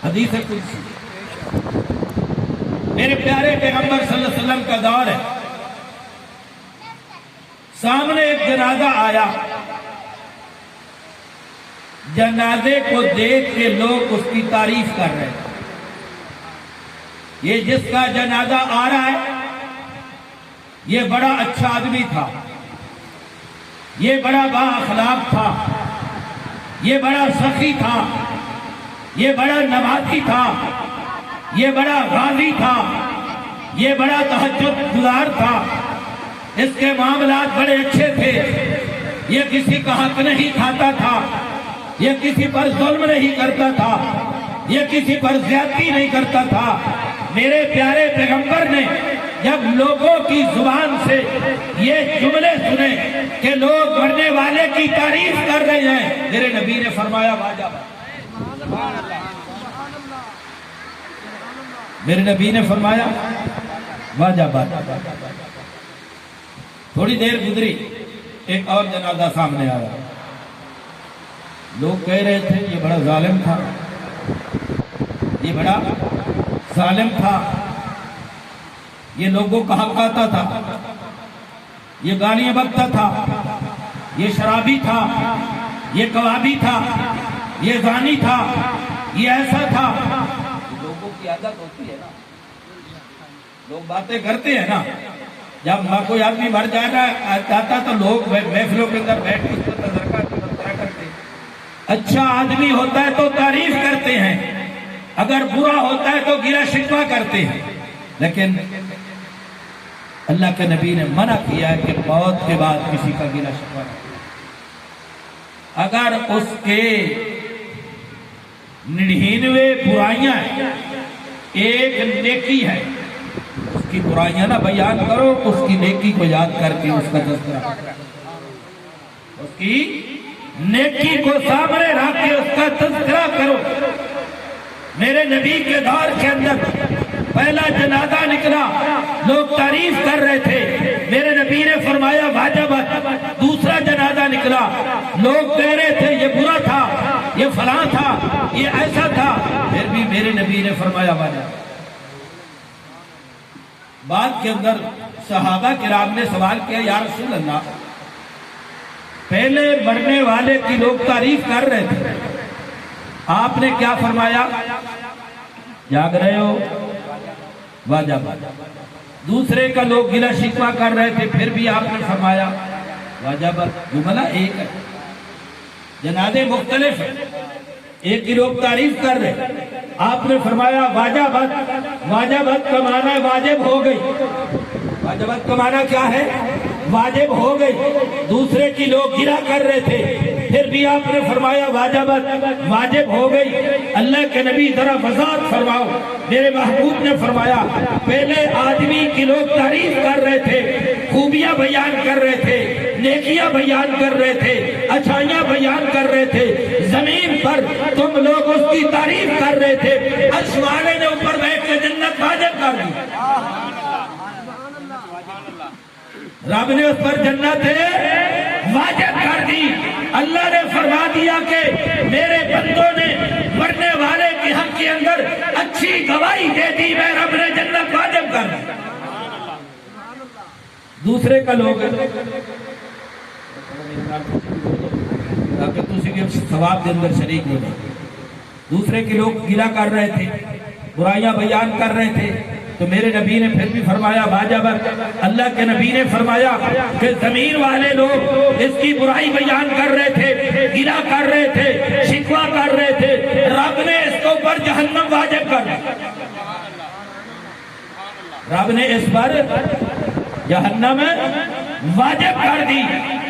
حدیث قدسی میرے پیارے پیغمبر صلی اللہ علیہ وسلم کا دور ہے، سامنے ایک جنازہ آیا، جنازے کو دیکھ کے لوگ اس کی تعریف کر رہے ہیں، یہ جس کا جنازہ آ رہا ہے یہ بڑا اچھا آدمی تھا، یہ بڑا با اخلاق تھا، یہ بڑا سخی تھا، یہ بڑا نمازی تھا، یہ بڑا غازی تھا، یہ بڑا تہجد گزار تھا، اس کے معاملات بڑے اچھے تھے، یہ کسی کا حق نہیں کھاتا تھا، یہ کسی پر ظلم نہیں کرتا تھا، یہ کسی پر زیادتی نہیں کرتا تھا۔ میرے پیارے پیغمبر نے جب لوگوں کی زبان سے یہ جملے سنے کہ لوگ مرنے والے کی تعریف کر رہے ہیں، میرے نبی نے فرمایا واجب، میرے نبی نے فرمایا واجب۔ تھوڑی دیر گزری، ایک اور جنازہ سامنے آیا، لوگ کہہ رہے تھے یہ بڑا ظالم تھا، یہ بڑا ظالم تھا، یہ لوگوں کا حق کھاتا تھا، یہ گالیاں بکتا تھا، یہ شرابی تھا، یہ کبابی تھا، یہ زانی تھا، یہ ایسا تھا۔ لوگوں کی عادت ہوتی ہے نا، لوگ باتیں کرتے ہیں نا، جب کوئی آدمی مر جاتا تو لوگ محفلوں کے اندر بیٹھ کے اس کو تذکرہ کرتے ہیں۔ اچھا آدمی ہوتا ہے تو تعریف کرتے ہیں، اگر برا ہوتا ہے تو گلہ شکوہ کرتے ہیں، لیکن اللہ کے نبی نے منع کیا ہے کہ موت کے بعد کسی کا گلہ شکوہ نہ کرے۔ اگر اس کے 99 برائیاں ہیں، ایک نیکی ہے، اس کی برائیاں نہ بیان کرو، اس کی نیکی کو یاد کر کے اس کا تذکرہ کرو، اس کی نیکی کو سامنے رکھ کے اس کا تذکرہ کرو۔ میرے نبی کے دور کے اندر پہلا جنازہ نکلا، لوگ تعریف کر رہے تھے، میرے نبی نے فرمایا واجب۔ دوسرا جنازہ نکلا، لوگ کہہ رہے تھے یہ برا تھا، یہ فلاں تھا، یہ ایسا تھا، پھر بھی میرے نبی نے فرمایا واجب۔ بعد کے اندر صحابہ کرام نے سوال کیا، یا رسول اللہ پہلے مرنے والے کی لوگ تعریف کر رہے تھے، آپ نے کیا فرمایا؟ جاگ رہے ہو واجب۔ دوسرے کا لوگ گلہ شکوہ کر رہے تھے، پھر بھی آپ نے فرمایا واجب۔ جملہ ایک ہے، جنازے مختلف ہیں، ایک کی لوگ تعریف کر رہے، آپ نے فرمایا واجبت۔ واجبت کا معنی واجب ہو گئی، واجبت کا معنی کیا ہے؟ واجب ہو گئی۔ دوسرے کی لوگ گرا کر رہے تھے، پھر بھی آپ نے فرمایا واجبت، واجب ہو گئی۔ اللہ کے نبی ذرا وضاحت فرماؤ۔ میرے محبوب نے فرمایا پہلے آدمی کی لوگ تعریف کر رہے تھے، خوبیاں بیان کر رہے تھے، نیکیاں بیان کر رہے تھے، اچھائیاں بیان کر رہے تھے، زمین پر تم لوگ اس کی تعریف کر رہے تھے، عرش والے نے اوپر بیٹھ کے جنت واجب کر دی، رب نے اس پر جنت واجب کر دی۔ اللہ نے فرما دیا کہ میرے بندوں نے مرنے والے کے حق کے اندر اچھی گواہی دے دی، میں رب نے جنت واجب کر دی۔ دوسرے کا لوگ تاکہ تسی بھی ثواب کے اندر شریک ہو جائے، دوسرے کے لوگ گلہ کر رہے تھے، برائیاں بیان کر رہے تھے، تو میرے نبی نے پھر بھی فرمایا واجب۔ اللہ کے نبی نے فرمایا کہ زمین والے لوگ اس کی برائی بیان کر رہے تھے، گلہ کر رہے تھے، شکوہ کر رہے تھے، رب نے اس کو پر جہنم واجب کر دی، رب نے اس پر جہنم واجب کر دی۔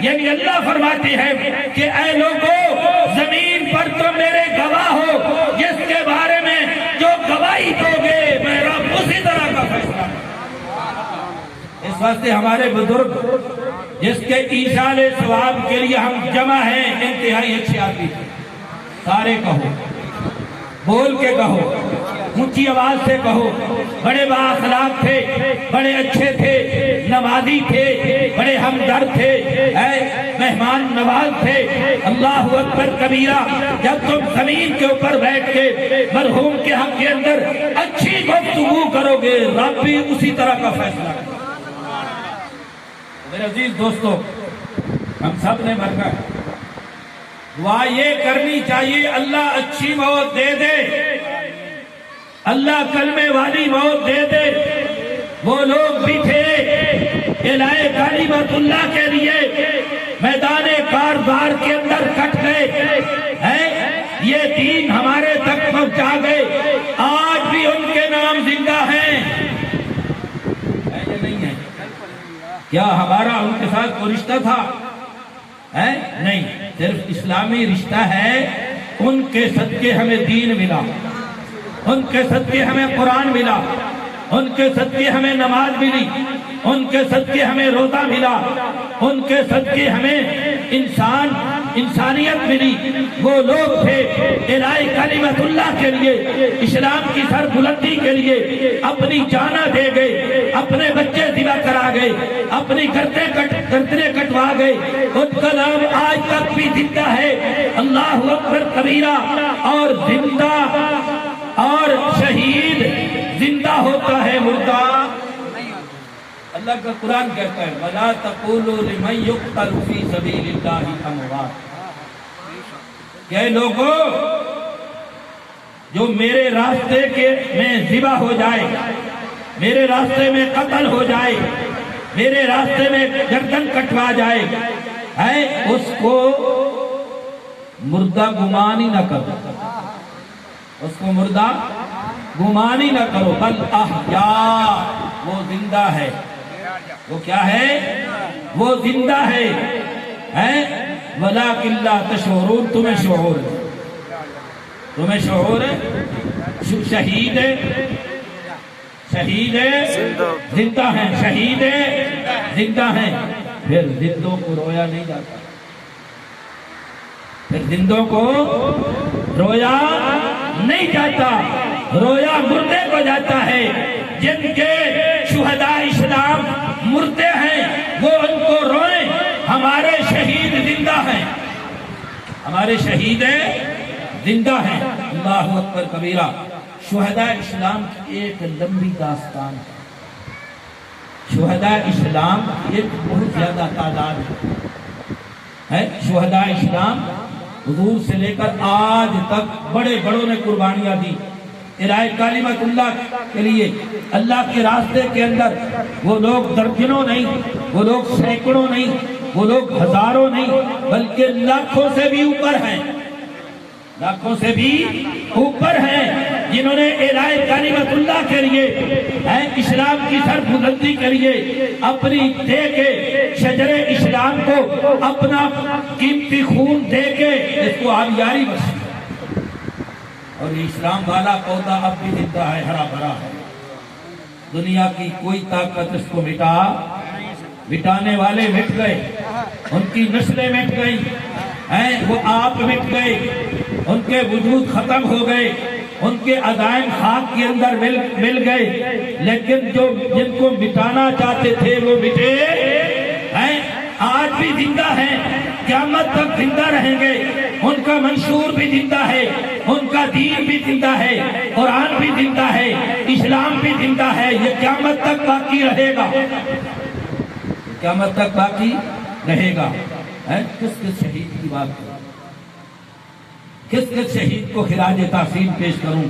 یعنی اللہ فرماتے ہیں کہ اے لوگوں زمین پر تم میرے گواہ ہو، جس کے بارے میں جو گواہی دو گے میں رب اسی طرح کا فیصلہ۔ اس واسطے ہمارے بزرگ جس کے ایصال ثواب کے لیے ہم جمع ہیں، انتہائی اچھے آدمی تھے، سارے کہو، بول کے کہو، اونچی آواز سے کہو، بڑے با اخلاق تھے، بڑے اچھے تھے، نمازی تھے، بڑے ہمدرد تھے، مہمان نواز تھے۔ اللہ اکبر کبیرہ۔ جب تم زمین کے اوپر بیٹھ کے مرحوم کے حق کے اندر اچھی گفتگو کرو گے، رب بھی اسی طرح کا فیصلہ کرے۔ میرے عزیز دوستو، ہم سب نے مرنا ہے، دعا یہ کرنی چاہیے اللہ اچھی موت دے دے، اللہ کلمے والی موت دے دے۔ وہ لوگ بھی تھے الہ کلمت اللہ کے لیے میدان کارزار کے اندر کٹ گئے ہیں، یہ دین ہمارے تک پہنچا گئے، آج بھی ان کے نام زندہ ہیں۔ نہیں ہے کیا ہمارا ان کے ساتھ کوئی رشتہ تھا؟ نہیں، صرف اسلامی رشتہ ہے۔ ان کے صدقے ہمیں دین ملا، ان کے صدقے ہمیں قرآن ملا، ان کے صدقے ہمیں نماز ملی، ان کے صدقے ہمیں روزہ ملا، ان کے صدقے ہمیں انسانیت ملی۔ وہ لوگ تھے الہ کلمت اللہ کے لیے، اسلام کی سر بلندی کے لیے اپنی جانیں دے گئے، اپنے بچے ذبح کرا گئے، اپنی گردنیں کٹوا گئے۔ ان کا نام آج تک بھی زندہ ہے۔ اللہ اکبر کبیرہ۔ اور زندہ اور شہید زندہ ہوتا ہے، مردہ اللہ کا قرآن کہتا ہے وَلَا تَقُولُوا لِمَنْ يُقْتَلُ فِي سَبِيلِ اللَّهِ أَمْوَاتٌ۔ کہ لوگوں جو میرے راستے میں ذبح ہو جائے، میرے راستے میں قتل ہو جائے، میرے راستے میں گردن کٹوا جائے، اس کو مردہ گمان ہی نہ کرو، اس کو مردہ گمان ہی نہ کرو، بل احیاء، وہ زندہ ہے۔ وہ کیا ہے؟ وہ زندہ ہے۔ وَلَٰكِن لَّا تَشْعُرُونَ، تمہیں شعور ہے، تمہیں شعور ہے۔ شہید ہے، شہید ہے، زندہ ہیں، شہید ہے، زندہ ہیں۔ پھر زندوں کو رویا نہیں جاتا، پھر زندوں کو رویا نہیں جاتا، رویا مردے کو جاتا ہے۔ جن کے شہداء اسلام مردے ہیں وہ ان کو روئیں، ہمارے شہید زندہ ہیں، ہمارے شہید زندہ ہیں۔ اللہ اکبر کبیرہ۔ شہداء اسلام کی ایک لمبی داستان ہے، شہداء اسلام کی ایک بہت زیادہ تعداد ہے۔ شہداء اسلام حضور سے لے کر آج تک بڑے بڑوں نے قربانیاں دی الہ کلمت اللہ کے لیے، اللہ کے راستے کے اندر۔ وہ لوگ درجنوں نہیں، وہ لوگ سینکڑوں نہیں، وہ لوگ ہزاروں نہیں، بلکہ لاکھوں سے بھی اوپر ہیں، لاکھوں سے بھی اوپر ہیں، جنہوں نے الہ کلمت اللہ کے لیے، اسلام کی سر بلندی کے لیے اپنی دے کے، شجر اسلام کو اپنا قیمتی خون دے کے اس کو آبیاری بخشی۔ اور یہ اسلام والا پودا اب بھی زندہ ہے، ہرا بھرا ہے۔ دنیا کی کوئی طاقت اس کو مٹانے والے مٹ گئے، ان کی نسلیں مٹ گئی ہیں، وہ آپ مٹ گئے، ان کے وجود ختم ہو گئے، ان کے عزائم خاک کے اندر مل گئے، لیکن جن کو مٹانا چاہتے تھے وہ مٹے ہیں، آج بھی زندہ ہیں، قیامت تک زندہ رہیں گے۔ ان کا منشور بھی زندہ ہے، ان کا دین بھی زندہ ہے، قرآن بھی زندہ ہے، اسلام بھی زندہ ہے، یہ قیامت تک باقی رہے گا، قیامت تک باقی رہے گا۔ کس کس شہید کی بات کروں، کس کس شہید کو خراج تحسین پیش کروں؟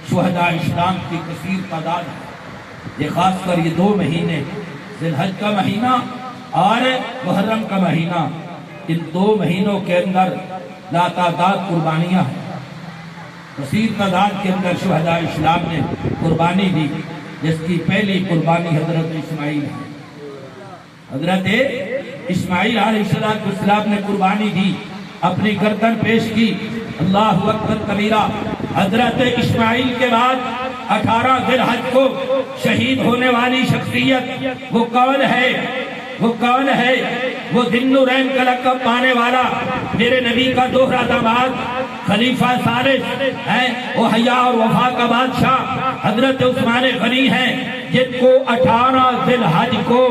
شہداء اسلام کی کثیر تعداد ہے۔ یہ خاص کر یہ 2 مہینے، ذی الحج کا مہینہ اور محرم کا مہینہ، ان 2 مہینوں کے اندر لاتعداد قربانیاں ہیں۔ کثیر تعداد کے اندر شہداء اسلام نے قربانی دی، جس کی پہلی قربانی حضرت اسماعیل ہے۔ حضرت اسماعیل علیہ السلام نے قربانی دی، اپنی گردن پیش کی۔ اللہ اکبر کبیرہ۔ حضرت اسماعیل کے بعد 18 ذی الحج کو شہید ہونے والی شخصیت وہ کون ہے؟ وہ کون ہے؟ وہ ذی النورین کا لقب پانے والا میرے نبی کا دوہرا داماد، خلیفہ ثالث ہے، وہ حیا اور وفا کا بادشاہ حضرت عثمان غنی ہیں۔ جن کو 18 ذی الحج کو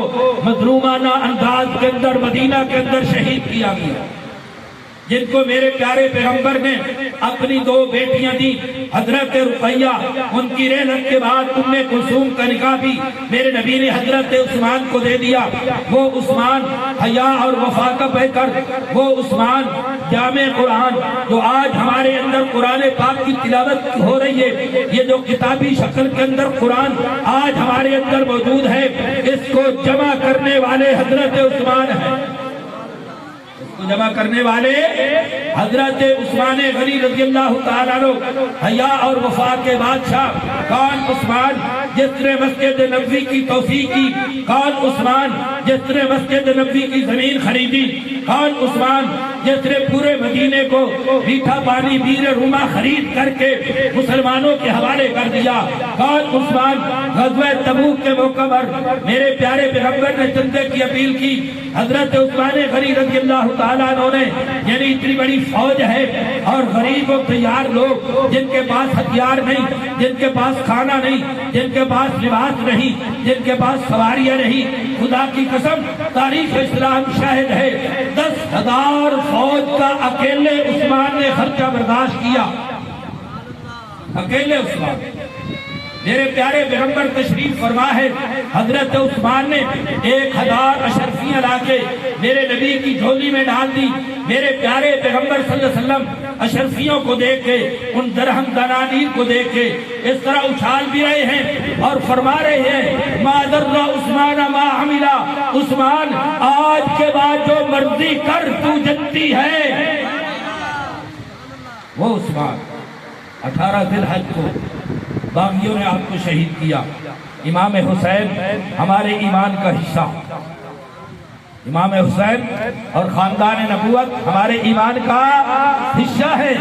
مظلومانہ انداز کے اندر مدینہ کے اندر شہید کیا گیا، جن کو میرے پیارے پیغمبر نے اپنی 2 بیٹیاں دی، حضرت رقیہ، ان کی رحلت کے بعد ام کلثوم کا نکاح بھی میرے نبی نے حضرت عثمان کو دے دیا۔ وہ عثمان حیا اور وفا کا پیکر، وہ عثمان جامع قرآن جو آج ہمارے اندر قرآن پاک کی تلاوت ہو رہی ہے، یہ جو کتابی شکل کے اندر قرآن آج ہمارے اندر موجود ہے، اس کو جمع کرنے والے حضرت عثمان ہیں، کو جمع کرنے والے حضرت عثمان غنی رضی اللہ تعالیٰ عنہ، حیا اور وفا کے بادشاہ۔ کون عثمان جس نے مسجد نبوی کی توسیع کی؟ کون عثمان جس نے مسجد نبوی کی زمین خریدی؟ کون عثمان جس نے پورے مدینے کو میٹھا پانی بیر روما خرید کر کے مسلمانوں کے حوالے کر دیا؟ کون عثمان غزوہ تبوک کے موقع پر میرے پیارے پیغمبر نے چندے کی اپیل کی؟ حضرت عثمان غنی رضی اللہ تعالیٰ عنہ نے، یعنی اتنی بڑی فوج ہے اور غریب و تیار لوگ جن کے پاس ہتھیار نہیں، جن کے پاس کھانا نہیں، جن کے پاس لباس نہیں، جن کے پاس سواریاں نہیں، خدا کی قسم تاریخ اسلام شاہد ہے 10,000 فوج کا اکیلے عثمان نے خرچہ برداشت کیا، اکیلے عثمان۔ میرے پیارے پیغمبر تشریف فرما ہے، حضرت عثمان نے 1000 اشرفیاں لا کے میرے نبی کی جھولی میں ڈال دی۔ میرے پیارے پیغمبر صلی اللہ علیہ وسلم اشرفیوں کو دیکھ کے، ان درہم دنانیر کو دیکھ کے اس طرح اچھال بھی رہے ہیں اور فرما رہے ہیں ما ضر عثمان ما عملا، عثمان آج کے بعد جو مرضی کر تو جنتی ہے۔ وہ عثمان 18 ذی الحج کو باغیوں نے آپ کو شہید کیا۔ امام حسین ہمارے ایمان کا حصہ، امام حسین اور خاندان نبوت ہمارے ایمان کا حصہ ہے۔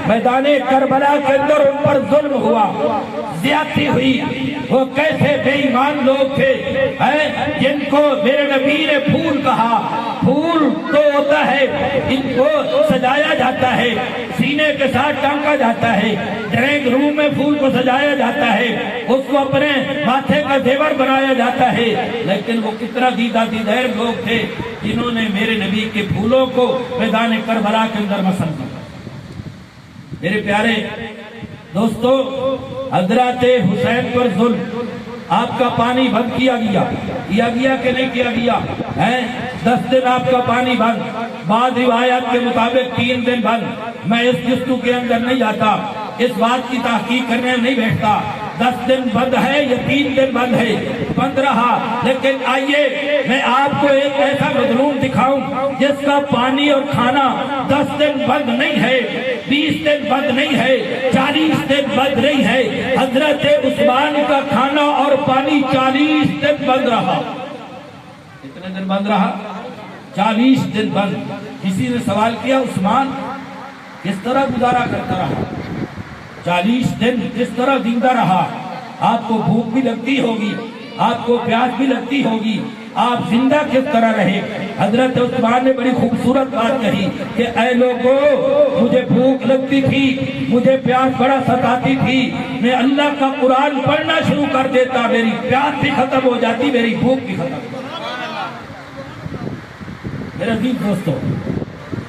میدان کربلا کے اندر ان پر ظلم ہوا، زیادتی ہوئی، وہ کیسے بے ایمان لوگ تھے جن کو میرے نبی نے پھول کہا۔ پھول تو ہوتا ہے، ان کو سجایا جاتا ہے، سینے کے ساتھ ٹانکا جاتا ہے، ڈرائنگ روم میں پھول کو سجایا جاتا ہے، اس کو اپنے ماتھے کا زیور بنایا جاتا ہے، لیکن وہ کتنا دیدہ دیدیر لوگ تھے جنہوں نے میرے نبی کے پھولوں کو میدان کربلا کے اندر مسل کیا۔ میرے پیارے دوستو، حضرت حسین پر ظلم، آپ کا پانی بند کیا گیا کہ نہیں کیا گیا؟ 10 دن آپ کا پانی بند، بعض روایات کے مطابق 3 دن بند۔ میں اس جستو کے اندر نہیں جاتا، اس بات کی تحقیق کرنے نہیں بیٹھتا 10 دن بند ہے یا 3 دن بند ہے، بند رہا۔ لیکن آئیے میں آپ کو ایک ایسا مظلوم دکھاؤں جس کا پانی اور کھانا 10 دن بند نہیں ہے، 20 دن بند نہیں ہے، 40 دن بند نہیں ہے۔ حضرت عثمان کا کھانا اور پانی 40 دن بند رہا۔ کتنے دن بند رہا؟ 40 دن بند۔ کسی نے سوال کیا عثمان کس طرح گزارا کرتا رہا؟ 40 دن کس طرح زندہ رہا؟ آپ کو بھوک بھی لگتی ہوگی، آپ کو پیاس بھی لگتی ہوگی، آپ زندہ کس طرح رہے؟ حضرت عثمان نے بڑی خوبصورت بات کہی کہ اے لوگوں، مجھے بھوک لگتی تھی، مجھے پیاس بڑا ستاتی تھی، میں اللہ کا قرآن پڑھنا شروع کر دیتا، میری پیاس بھی ختم ہو جاتی، میری بھوک بھی ختم ہو جاتی۔ میرے عزیز دوستو،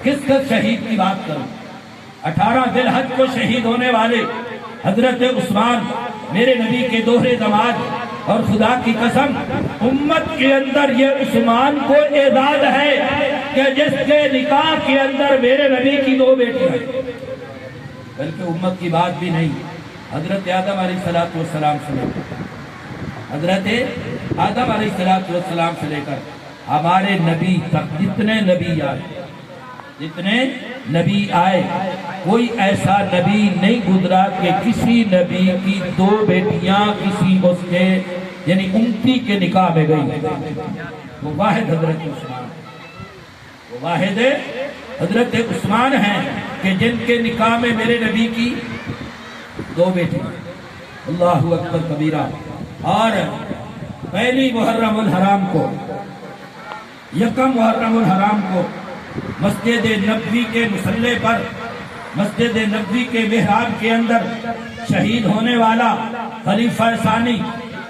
کس شہید کی بات کروں؟ 18 ذی الحج کو شہید ہونے والے حضرت عثمان میرے نبی کے دوہرے داماد، اور خدا کی قسم امت کے اندر یہ عثمان کو اعزاز ہے کہ جس کے نکاح کے اندر میرے نبی کی 2 بیٹیاں، بلکہ امت کی بات بھی نہیں، حضرت آدم علیہ السلام سے لے کر حضرت آدم علیہ السلام سے لے کر ہمارے نبی تک جتنے نبی آئے، کوئی ایسا نبی نہیں گزرا کہ کسی نبی کی 2 بیٹیاں کسی اس کے یعنی امتی کے نکاح میں گئی۔ وہ واحد حضرت عثمان، وہ واحد حضرت عثمان ہیں کہ جن کے نکاح میں میرے نبی کی 2 بیٹیاں۔ اللہ اکبر کبیرہ۔ اور پہلی محرم الحرام کو، یکم محرم الحرام کو مسجد نبوی کے مصلی پر، مسجد نبوی کے محراب کے اندر شہید ہونے والا خلیفہ ثانی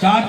4